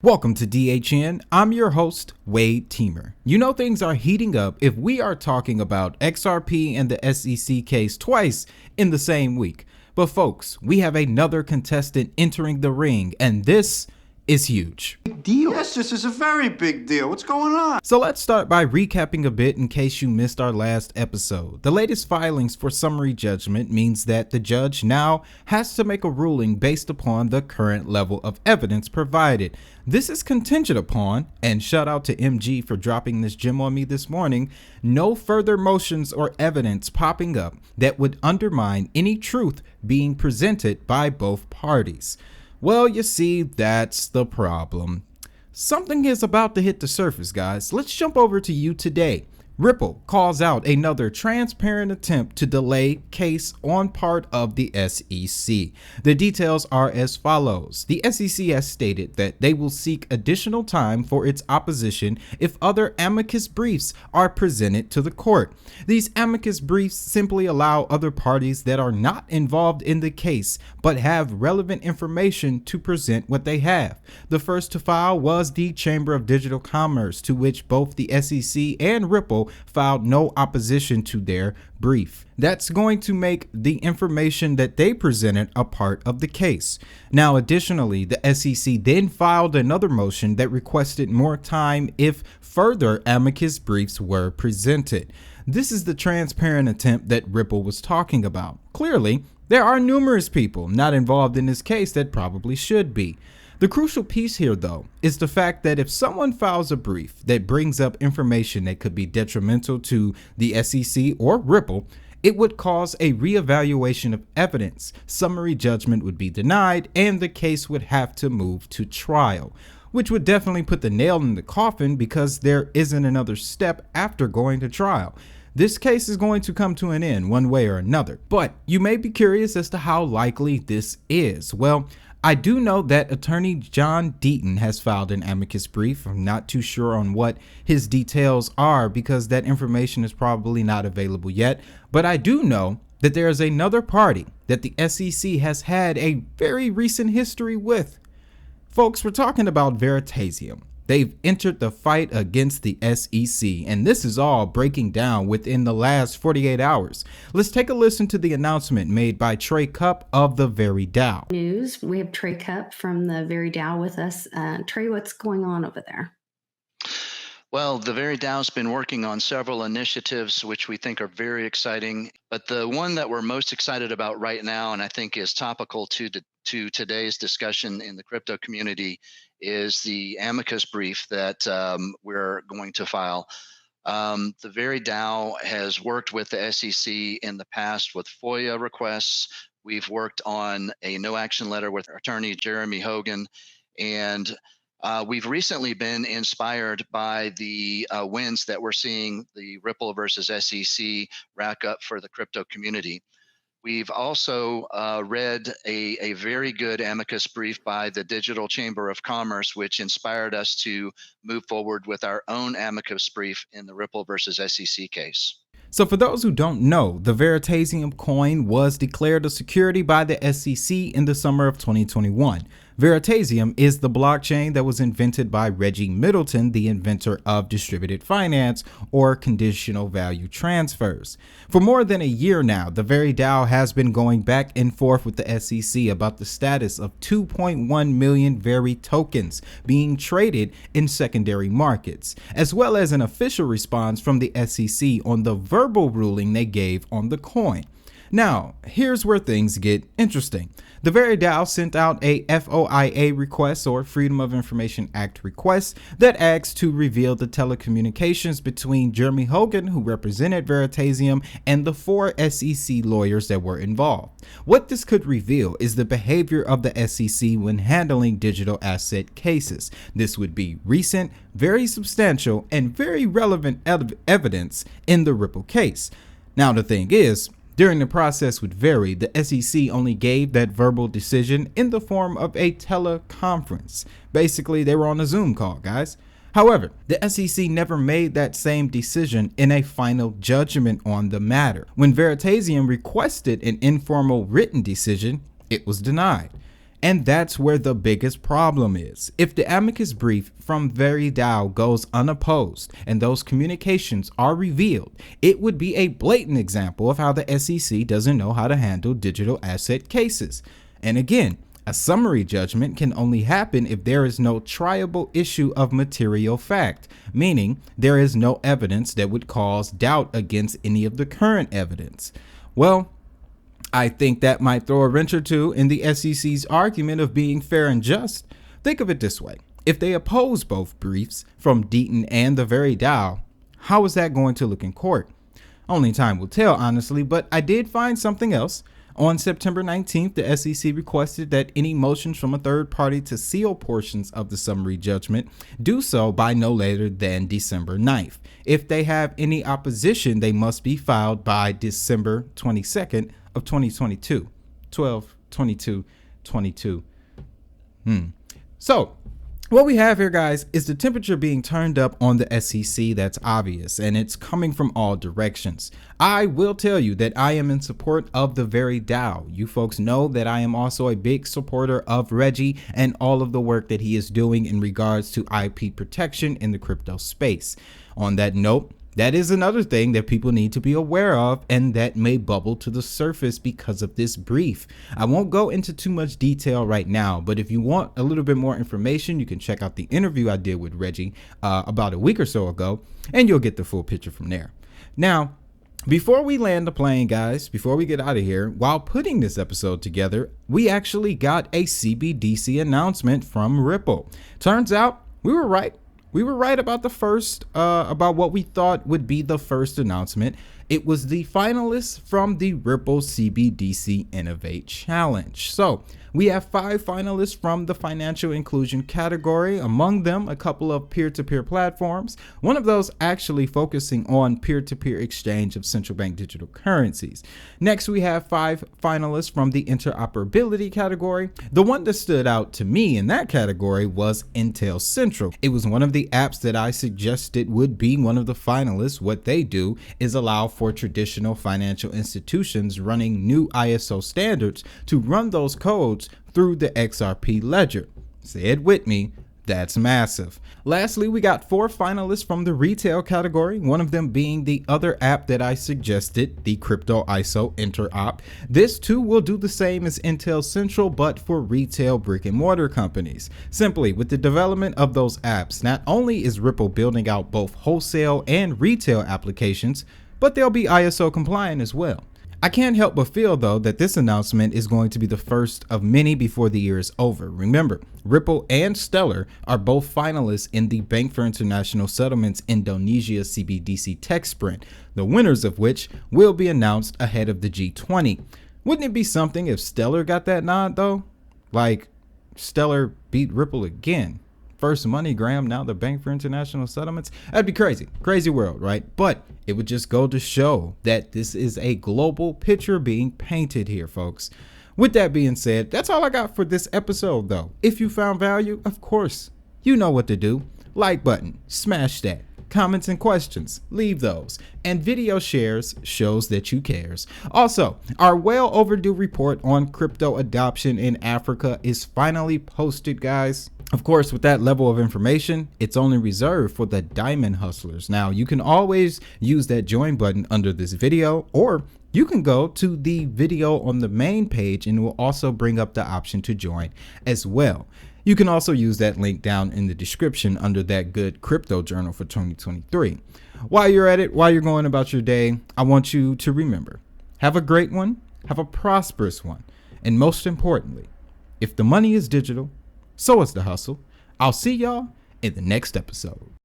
Welcome to DHN. I'm your host, Wade Teamer. You know things are heating up if we are talking about XRP and the SEC case twice in the same week. But folks, we have another contestant entering the ring, and this is huge. Big deal. Yes, this is a very big deal. What's going on? So let's start by recapping a bit in case you missed our last episode. The latest filings for summary judgment means that the judge now has to make a ruling based upon the current level of evidence provided. This is contingent upon, and shout out to MG for dropping this gem on me this morning, no further motions or evidence popping up that would undermine any truth being presented by both parties. Well, you see, that's the problem. Something is about to hit the surface, guys. Let's jump over to you today. Ripple calls out another transparent attempt to delay case on part of the SEC. The details are as follows. The SEC has stated that they will seek additional time for its opposition if other amicus briefs are presented to the court. These amicus briefs simply allow other parties that are not involved in the case but have relevant information to present what they have. The first to file was the Chamber of Digital Commerce, to which both the SEC and Ripple filed no opposition to their brief. That's going to make the information that they presented a part of the case. Now, additionally, the SEC then filed another motion that requested more time if further amicus briefs were presented. This is the transparent attempt that Ripple was talking about. Clearly, there are numerous people not involved in this case that probably should be. The crucial piece here, though, is the fact that if someone files a brief that brings up information that could be detrimental to the SEC or Ripple, it would cause a reevaluation of evidence. Summary judgment would be denied, and the case would have to move to trial, which would definitely put the nail in the coffin because there isn't another step after going to trial. This case is going to come to an end one way or another, but you may be curious as to how likely this is. Well, I do know that attorney John Deaton has filed an amicus brief. I'm not too sure on what his details are because that information is probably not available yet, but I do know that there is another party that the SEC has had a very recent history with. Folks, we're talking about Veritasium. They've entered the fight against the SEC, and this is all breaking down within the last 48 hours. Let's take a listen to the announcement made by Trey Cupp of the VERI DAO. News. We have Trey Cupp from the VERI DAO with us. Trey, what's going on over there? Well, the VERI DAO's been working on several initiatives which we think are very exciting, but the one that we're most excited about right now, and I think is topical to today's discussion in the crypto community, is the amicus brief that we're going to file. The VERI DAO has worked with the SEC in the past with FOIA requests. We've worked on a no action letter with attorney Jeremy Hogan, and we've recently been inspired by the wins that we're seeing the Ripple versus SEC rack up for the crypto community. We've also read a very good amicus brief by the Digital Chamber of Commerce, which inspired us to move forward with our own amicus brief in the Ripple versus SEC case. So for those who don't know, the Veritasium coin was declared a security by the SEC in the summer of 2021. Veritasium is the blockchain that was invented by Reggie Middleton, the inventor of distributed finance or conditional value transfers. For more than a year now, the VERI DAO has been going back and forth with the SEC about the status of 2.1 million VERI tokens being traded in secondary markets, as well as an official response from the SEC on the verbal ruling they gave on the coin. Now, here's where things get interesting. The VERI DAO sent out a FOIA request, or Freedom of Information Act request, that asks to reveal the telecommunications between Jeremy Hogan, who represented Veritasium, and the 4 SEC lawyers that were involved. What this could reveal is the behavior of the SEC when handling digital asset cases. This would be recent, very substantial, and very relevant evidence in the Ripple case. Now, the thing is, during the process with VERI, the SEC only gave that verbal decision in the form of a teleconference. Basically, they were on a Zoom call, guys. However, the SEC never made that same decision in a final judgment on the matter. When Veritasium requested an informal written decision, it was denied. And that's where the biggest problem is. If the amicus brief from VERI goes unopposed and those communications are revealed, it would be a blatant example of how the SEC doesn't know how to handle digital asset cases. And again, a summary judgment can only happen if there is no triable issue of material fact, meaning there is no evidence that would cause doubt against any of the current evidence. Well, I think that might throw a wrench or two in the SEC's argument of being fair and just. Think of it this way. If they oppose both briefs from Deaton and the VERI DAO, how is that going to look in court? Only time will tell, honestly, but I did find something else. On September 19th, the SEC requested that any motions from a third party to seal portions of the summary judgment do so by no later than December 9th. If they have any opposition, they must be filed by December 22nd of 2022. 12/22/22. So what we have here, guys, is the temperature being turned up on the SEC. That's obvious, and it's coming from all directions. I will tell you that I am in support of the VERI DAO. You folks know that I am also a big supporter of Reggie and all of the work that he is doing in regards to IP protection in the crypto space. On that note, that is another thing that people need to be aware of and that may bubble to the surface because of this brief. I won't go into too much detail right now, but if you want a little bit more information, you can check out the interview I did with Reggie about a week or so ago, and you'll get the full picture from there. Now, before we land the plane, guys, before we get out of here, while putting this episode together, we actually got a CBDC announcement from Ripple. Turns out we were right. We were right about the first, about what we thought would be the first announcement. It was the finalists from the Ripple CBDC Innovate Challenge. So we have 5 finalists from the financial inclusion category, among them a couple of peer-to-peer platforms, one of those actually focusing on peer-to-peer exchange of central bank digital currencies. Next, we have 5 finalists from the interoperability category. The one that stood out to me in that category was Intel Central. It was one of the apps that I suggested would be one of the finalists. What they do is allow for traditional financial institutions running new ISO standards to run those codes through the XRP ledger. Say it with me, that's massive. Lastly, we got 4 finalists from the retail category, one of them being the other app that I suggested, the Crypto ISO Interop. This too will do the same as Intel Central, but for retail brick and mortar companies. Simply, with the development of those apps, not only is Ripple building out both wholesale and retail applications, but they'll be ISO compliant as well. I can't help but feel, though, that this announcement is going to be the first of many before the year is over. Remember, Ripple and Stellar are both finalists in the Bank for International Settlements Indonesia CBDC Tech Sprint, the winners of which will be announced ahead of the G20. Wouldn't it be something if Stellar got that nod, though? Like, Stellar beat Ripple again. First MoneyGram, now the Bank for International Settlements. That'd be crazy. Crazy world, right? But it would just go to show that this is a global picture being painted here, folks. With that being said, that's all I got for this episode, though. If you found value, of course, you know what to do. Like button, smash that. Comments and questions, leave those. And video shares shows that you cares. Also, our well overdue report on crypto adoption in Africa is finally posted, guys. Of course, with that level of information, it's only reserved for the diamond hustlers. Now, you can always use that join button under this video, or you can go to the video on the main page and it will also bring up the option to join as well. You can also use that link down in the description under that good crypto journal for 2023. While you're at it, while you're going about your day, I want you to remember, have a great one, have a prosperous one. And most importantly, if the money is digital, so is the hustle. I'll see y'all in the next episode.